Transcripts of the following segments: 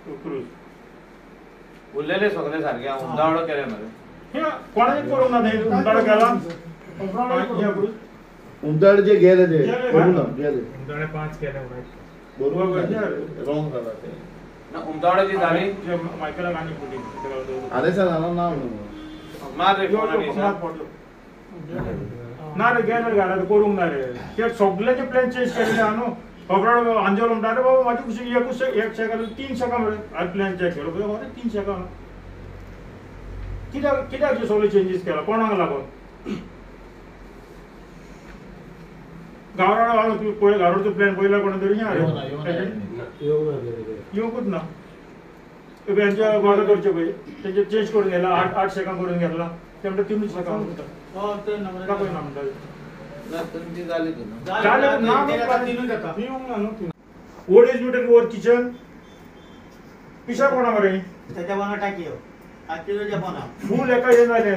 Cruise उरलेले सगळे सारखे उंदावळो केले मरे हे कोणाने करू ना नाही उंदावळो केला उंदावळचे गेले ते गेले उंदावळे 5 केले बरोबर रॉंग झाला ते ना उंदावळ्याची झाली मायकेला गाणी फुटी अरे सर नाव नाव मार रे ना रे गेले गाला करूंक ना रे ते सगळ्याचे प्लॅन चेंज केले न्हू खबर अंजल म्हणटा रे बाबा माझी कुशी एक सेकंड 3 सेकंड मरे आज प्लॅन चेक केलो बरे 3 सेकंड कित्याक सगळे चेंजीस केला कोणाक लागून गावराडो तू पळय गावराडो प्लॅन पळयला कोण तरी येऊकूच ना यांच्या गोडा करचे पळय त्यांचे चेंज करून गेला 8 सेकंड करून घेतला तेमणे 3 सेकंड ते नंबर का कोण म्हणता ना तुमची झाली की ना झाले ना तीन जाता येऊंक ना नो ओल्ड एज मीटर वर किचन पिशा कोणा मरे त्याच्या बना टाकी आजच्या बना फुल एका हे झाले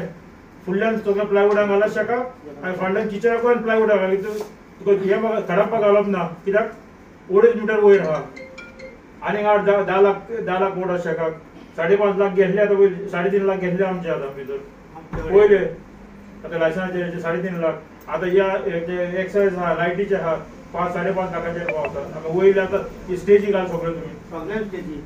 फुडल्यान सगळं प्लायवुडा घाला शका आणि फाटल्यान किचन कोण प्लायवुडा घाली तुका हे खराब घालप ना कित्याक ओल्ड एज मीटर वयर आहा आणि 10 लाख मोड शका 5.5 लाख घेतले आता 3.5 लाख घेतले आमचे आता भितर पहिले आता लायसनाचे 3.5 लाख आता या एक्साइज हा लायटीचे हा 5.5 लाखाचे पावता वयले आता स्टेजी घाल सगळे तुम्ही सगळ्या स्टेजी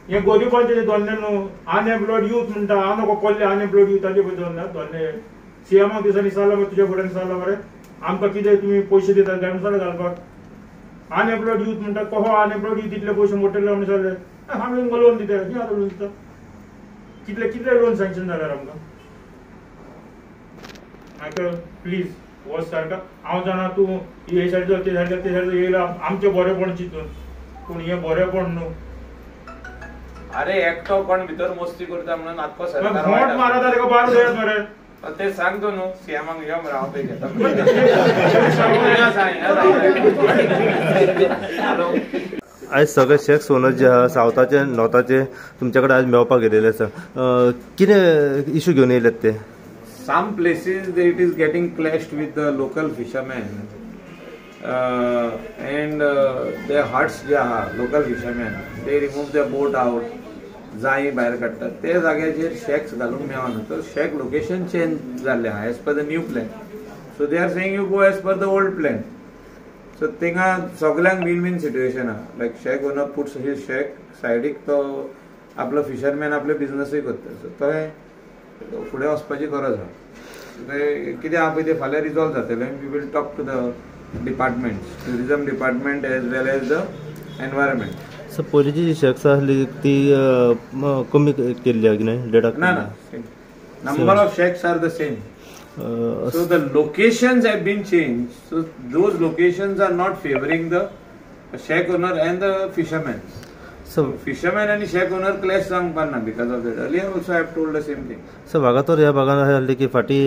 हे गोदीपाचे दोन्ने न्हू अनएम्प्लॉयड यूथ म्हणटा हांव नको कोल्ले अनएम्प्लॉयड यूथाचे बद्दल ना दोन्ने सीएमाक दिसांनी सांगला तुझ्या फुड्यान सांगला मरे आमकां कितें तुमी पयशे दितात गाडून घालपाक अनएम्प्लॉयड यूथ म्हणटा कहो अनएम्प्लॉयड यूथ इतले पयशे मोठे म्हणून सांगले आमी तुमकां लोन दिता कितें आतां लोन दिता कितले लोन सँक्शन जाल्यार आमकां आतां प्लीज हो सारका हांव जाणा तूं हे सायडीचो ते सायडीचो येयला आमचें बरेपण चिंतून पूण हें बरेपण न्हू अरे एकटो कोण भितर मस्ती करता म्हणून आत्को सरकार मोठ मारता तेका बार देत मरे ते सांगतो न्हू सीएमाक या मरे हांव पे घेता आज सगळे शेक्स ओनर जे आहा सावथाचे नॉर्थाचे तुमचे कडेन आज मेळपाक गेलेले आसा कितें इशू घेवन येयलेत ते some places it is getting clashed with the local fishermen and their huts जे आहा local fishermen they remove their boat out जाई भायर काडटात ते जाग्याचेर शेक्स घालूंक मेळना तर शेक लोकेशन चेंज जाल्ले आहा as per the new plan so they are saying you go as per the old plan so थिंगा सगळ्यांक विन विन सिट्युएशन आहा लायक शेक ओनर पुट्स हीज शेक सायडीक तो आपलो फिशरमॅन आपले बिझनसूय करता सो तो फुडें वचपाची गरज आहा कितें आहा पळय तें फाल्यां रिजॉल्व जातलें we will talk to the department tourism department as well as the environment so पयलींची जी शेक्स आसली ती कमी केल्ली आहा की न्हय डेटाक ना number of shacks are the same so the locations have been changed so those locations are not favoring the shack owner and the fishermen so fishermen and shack owner clash सांगपाक ना because of that earlier also I have told the same thing so Vagator ह्या भागान अशें जाल्लें की फाटी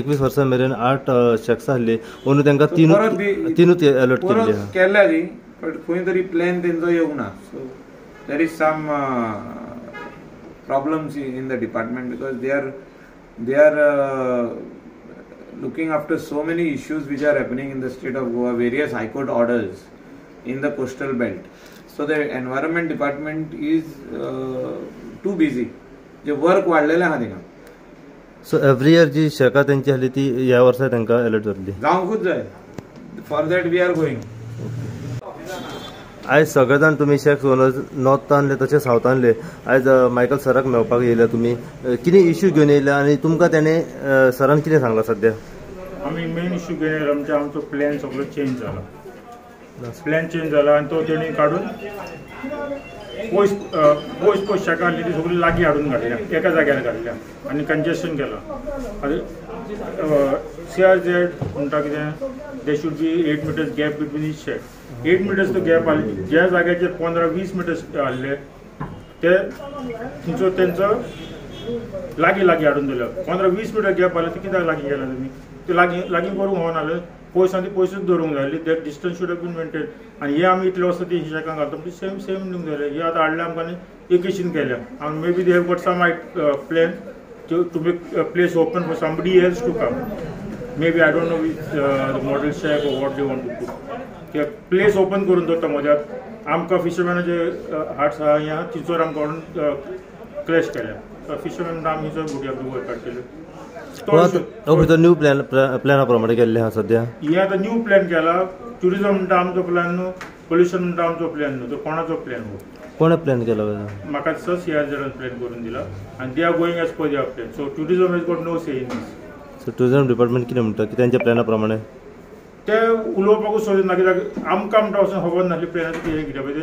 21 वर्सां मेरेन 8 shakes आसली अंदू तांकां तीनूच अलॉट केल्ली केल्या ती बट खंय तरी प्लॅन तेंचो येवंक ना so there is some problems in the department because they are looking after so many issues which are happening in the state of Goa, various high court orders in the coastal belt. So the environment department is too busy. जे work वाढलेले आहा थिंगा. So every year जी शेका तेंची आसली ती ह्या वर्सा तांकां अलर्ट जाल्ली. जावंकूच जाय. For that we are going. आज सगळे जाण तुम्ही शेक्स ओनर नॉर्थ आणले तशें सावथ आणले आज मायकल सराक मेळपाक येयले तुमी कितें इश्यू घेवन येयले आनी तुमकां तेणे सरान कितें सांगलां सद्या आमी मेन इश्यू घेवन येयले आमचो प्लॅन सगळो चेंज जाला आनी तो तेणी काडून पयस शेकां ती सगळी लागीं हाडून घातल्या एका जाग्यार घातल्या आनी कंजेशन केलां CRZ म्हणटा कितें they should be 8 meters gap between each shake 8 meters तो गॅप आसली ज्या जाग्याचेर 15-20 meters आहले ते थंयचो तेंचो लागीं हाडून दिलो 15-20 meter गॅप आसले ते कित्याक लागीं गेला तुमी ते लागीं करूंक होना पयसांनी पयसूच धरूंक जाय that distance should have been maintain आनी हे आमी इतले वर्सां ती शेकांक घालता म्हणजे सेम न्यूंक जाले हे आतां हाडले आमकां एकेशीन केल्या आनी may be they have got some plan to make a place open for somebody else to come. Maybe I don't know which the model shack or what they want to do. A place open करून दवरता मध्यात आमकां फिशरमॅनाचे hearts आहा हिंगा तिचोर आमकां व्हरून crash केल्या fisherman आमी थंय बोटी आमकां वयर काडटले तो न्यू प्लॅना प्रमाणे केल्ले आहा सध्या हे आतां न्यू प्लॅन केला ट्युरिझम म्हणटा आमचो प्लॅन न्हू पोल्युशन म्हणटा आमचो प्लॅन न्हू तो कोणाचो प्लॅन हो कोणे प्लॅन केला म्हाका दिसता CRZ प्लॅन करून दिला आनी they are going as per their plan so tourism has got no say in this so tourism department कितें म्हणटा की त्यांच्या प्लॅना प्रमाणे ते उलोवपाकूच सोदिना कित्याक आमकां म्हणटा वचून खबर नासली प्लॅनाचें कितें कित्याक पळय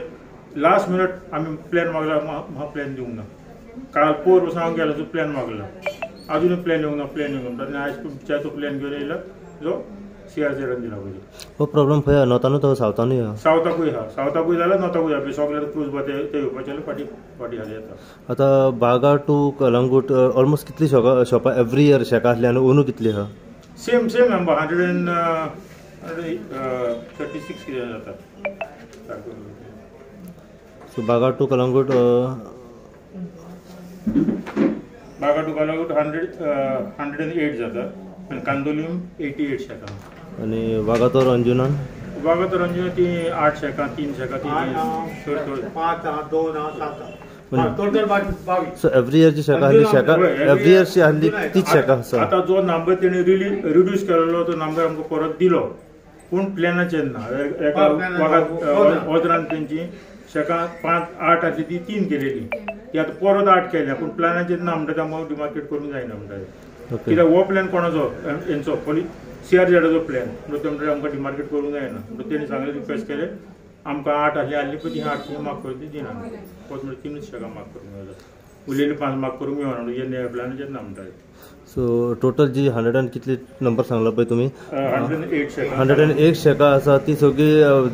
लास्ट मिनट आमी प्लॅन मागला म्हाका प्लॅन दिवंक ना काल पोर पासून हांव गेलो तो प्लॅन मागला अजूनय प्लॅन येवंक ना प्लॅन येवंक ना आनी आयज तुमच्या तो प्लॅन घेवन येयला जो CRZ दिला पयलीं हो प्रॉब्लम खंय आहा नॉर्थानूच तो सावथानूय आहा सावथाकूय आहा सावथाकूय जाल्यार नॉर्थाकूय आहा सगळे क्रूज बा ते येवपाचे फाटी फाटी घाली येता आतां बागा टू कलंगूट ऑलमोस्ट कितली शॉपां एवरी इयर शेकां आसली आनी ओनू कितली आहा सेम नंबर 136 कितें जाता सो बागा टू कलंगूट बागा टू कलंगूट 108 जाता आनी कांदोलीम 88 शेकां आनी वागातोर अंजुनान वागातोर अंजुना ती 8 शेकां 3 शेकां 3 5 2 7 टोटल 22 सो एवरी इयरची शेकां आसली शेकां एवरी इयरची आसली तीच शेकां आसा आतां जो नंबर तेणी रिड्यूस केलेलो तो नंबर आमकां परत दिलो पूण प्लॅनाचेर ना एका ऑर्डरान तेंची शेकां 5 8 आसली ती 3 केलेली ती आतां परत 8 केल्या पूण प्लॅनाचेर ना म्हणटा आमकां डिमार्केट करूंक जायना म्हणटा कित्याक हो प्लॅन कोणाचो हेंचो CRZचो प्लॅन म्हणून ते म्हणटा आमकां डिमार्केट करूंक जायना म्हणून तेणी सांगलें रिक्वेस्ट केलें आमकां 8 आसली पळय ती 8 ती माफ करून ती दिना परत म्हणजे 3 शेकां माफ करूंक मेळटा उरलेली 5 माफ करूंक मेळना म्हणून हे प्लॅनाचेर ना म्हणटा सो टोटल जी 100 आनी कितली नंबर सांगला पळय तुमी 108 शेकां 101 शेकां आसा ती सगळी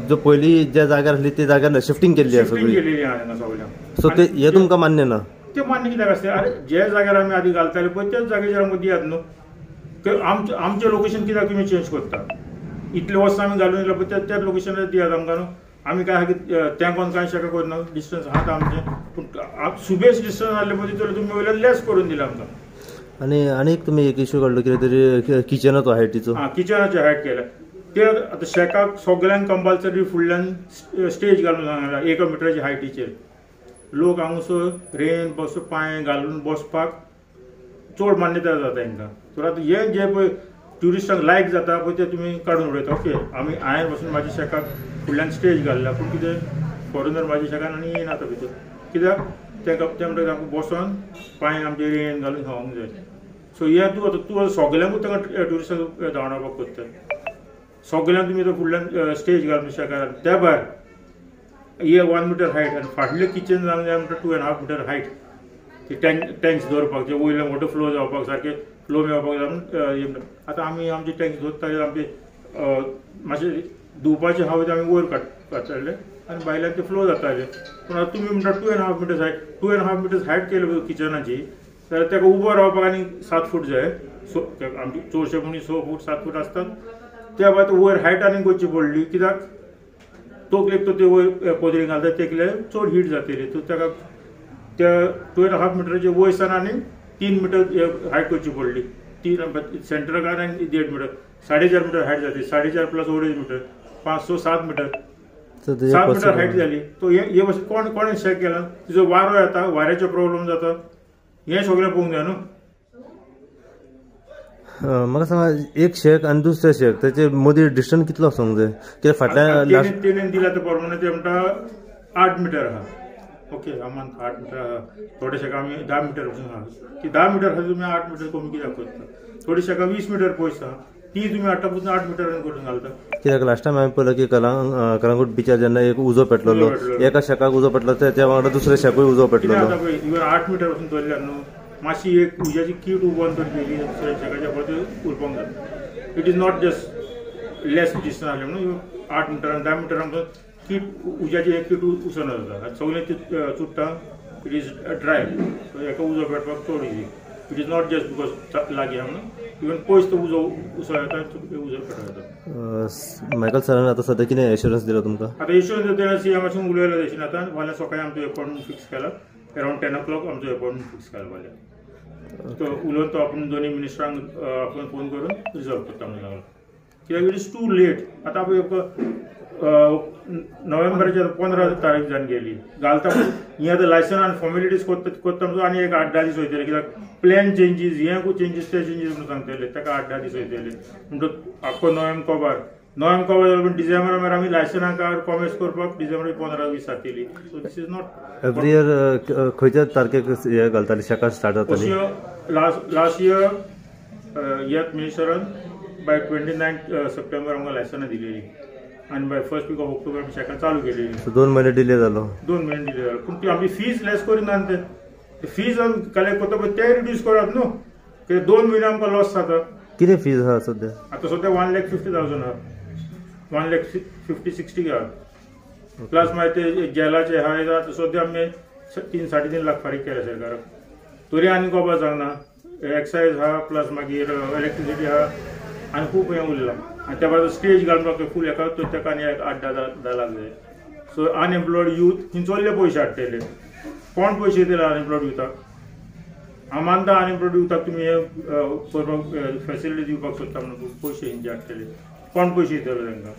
जो पयली ज्या जाग्यार आसली त्या जाग्यार शिफ्टिंग केल्ली आसा सगळी केलेली आहा सगळ्यांक सो ते हे तुमकां मान्य ना ते मान्य कित्याक आसता अरे जे जाग्यार आमी आदी घालताले पळय त्याच जाग्याचेर आमकां दियात न्हू आमचें लोकेशन कित्याक तुमी चेंज करता इतले वर्सां आमी घालून येयला पळय त्याच लोकेशनार दियात आमकां न्हू आमी काय तें कोण कांय शेकां करना डिस्टन्स आहा आमचें पूण सुबेज डिस्टन्स आसले पळय तितून तुमी वयल्यान लेस करून दिला आमकां आनी तुमी एक इश्यू काडलो कितें तरी किचनाचो हायटीचो किचनाची हायट केल्या ते आतां शेकाक सगळ्यांक कंपल्सरी फुडल्यान स्टेज घालून सांगला 1 मिटराची हायटीचेर लोक हांगसर रेन बस पांय घालून बसपाक चड मान्यता जाता तांकां तर आतां हे जे पळय ट्युरिस्टांक लायक जाता पळय ते तुमी काडून उडयता ओके हांवें पासून म्हाज्या शेकाक फुडल्यान स्टेज घाल्ला पूण कितें फॉरेनर म्हाज्या शेकान आनी येयना आतां भितर कित्याक ते म्हणटा आमकां बसोन पांय आमचे रेन घालून खावंक जाय सो हे तूं सगळ्यांकूच तांकां ट्युरिस्टांक धांवडावपाक कोत्ता सगळ्यांक तुमी फुडल्यान स्टेज घालून शेकाक त्या भायर हे 1 मिटर हायट आनी फाटलें किचन जावंक जाय म्हणटा 2.5 मिटर हायट ती टँक्स दवरपाक जे वयल्यान वॉटर फ्लो जावपाक सारकें फ्लो मेळपाक जाय आतां आमी आमचे टँक्स दवरताले आमचे मातशे धुवपाचे हांवें आमी वयर काडटाले आनी भायल्यान ते फ्लो जाताले पूण आतां तुमी म्हणटा 2.5 मिटर्स हायट 2.5 मिटर्स हायट केली किचनाची जाल्यार ताका उबो रावपाक आनी 7 फूट जाय सो आमची चडशे मनीस 6 फूट 7 फूट आसतात त्या भायर वयर हायट आनी करची पडली कित्याक तोकलेक तो ते वयर पोदरी घालता तेकले चड हीट जातली सो ताका त्या 2.5 मिटराचे वयसान आनी 3 मिटर हायट करची पडली 3 सेंटराक आनी 1.5 मिटर 4.5 मिटर हायट जाती 4.5 plus 2.5 meter 5 so 7 meter 7 meter height जाली तो हे भाशेन कोणें चॅक केला तिजो वारो येता वाऱ्याचो प्रॉब्लेम जाता हें सगळें पळोवंक जाय न्हू म्हाका सांगा एक शेक आनी दुसरे शेक त्याचे मदीं डिस्टन्स कितलो आसूंक जाय कित्याक फाटल्यान तेणेन दिला ते प्रमाणे ते म्हणटा 8 मिटर आहा ओके आमान 8 मिटर आहा थोडे शेका आमी 10 मिटर वचून आहा ती 10 मिटर आहा तुमी 8 मिटर कमी कित्याक करता थोडी शेका 20 मिटर पयस आहा ती तुमी 8 पसून 8 मिटरान करून घालता कित्याक लास्ट टायम हांवें पळयलें की कलंगूट बिचार जेन्ना एक उजो पेटलेलो एका शेकाक उजो पेटलो त्या वांगडा दुसऱ्या शेकूय उजो पेटलेलो इवन 8 मिटर वचून दवरल्यार न्हू मातशी एक उज्याची कीट उबोवन तर गेली दुसऱ्या शेकाच्या परत उरपाक जाता it is not just less distance आसलें न्हू 8 मिटरान 10 मिटरान कीट उज्याची एक कीट उसोन जाता सगळें चुट्टा इट इज ड्राय सो हेका उजो पेटपाक चड easy it is not just because लागीं आहा न्हू इवन पयस तो उजो उसो येता उजो पेटो येता मायकल सरान आतां सद्या कितें एश्युरन्स दिलो तुमकां आतां एश्युरन्स तेणें CMासून उलयला तशें आतां फाल्यां सकाळीं आमचो अपॉयंटमेंट फिक्स केला अरावंड 10 o'clock आमचो अपॉयंटमेंट फिक्स केला फाल्यां तो उलोवन तो आपूण दोनी मिनिस्टरांक आपूण फोन करून रिजॉल्व करता म्हणून लागलो कित्याक इट इज टू लेट आतां नोव्हेंबरच्या 15 तारीख जावन गेली घालता ही आतां लायसन आनी फॉर्मेलिटीज कोत्ता आनी एक 8-10 दीस वयतले कित्याक प्लॅन चेंजीस हे चेंजीस ते चेंजीस म्हणून सांगतले ताका 8-10 दीस वयतले म्हणटून आख्खो नोव्हेंबर कवर जालो पण डिसेंबरा मेरेन आमी लायसनाक कॉमेर्स करपाक डिसेंबर 15-20 जातली so this is not every year खंयच्या तारखेक हे घालताले शेकां स्टार्ट जाताली लास्ट इयर ह्याच मिनिस्टरान बाय 29 सप्टेंबर आमकां लायसनां दिलेली आणि by first week of October आमी शेकां चालू केलेली 2 महिने डिले जालो 2 महिने डिले जालो पूण ती आमी फीज लेस करिना ते फीज कलेक्ट करता पळय ते रिड्यूस करात न्हू कित्याक 2 महिने आमकां लॉस जाता कितें फीज आहा सद्या आतां सद्या 1,50,000 आहा 1,50,60 आहा प्लस मागीर ते जेलाचे आहा आतां सद्या आमी 3-3.5 लाख फारीक केल्या सरकाराक तरी आनी गोबा जावना एक्सायज आहा प्लस मागीर इलेक्ट्रिसिटी आहा आनी खूब हें उरलां आनी त्या भायर स्टेज घालपाक फूल हेका ताका आनी 8-10 लाख जाय सो अनएम्प्लॉयड यूथ खंयचोले पयशे हाडटले कोण पयशे दिले अनएम्प्लॉयड युथाक हांव मानता अनएम्प्लॉयड युथाक तुमी हे करपाक फेसिलिटी दिवपाक सोदता म्हणून पयशे हेंचे हाडटले कोण पयशे दितले तांकां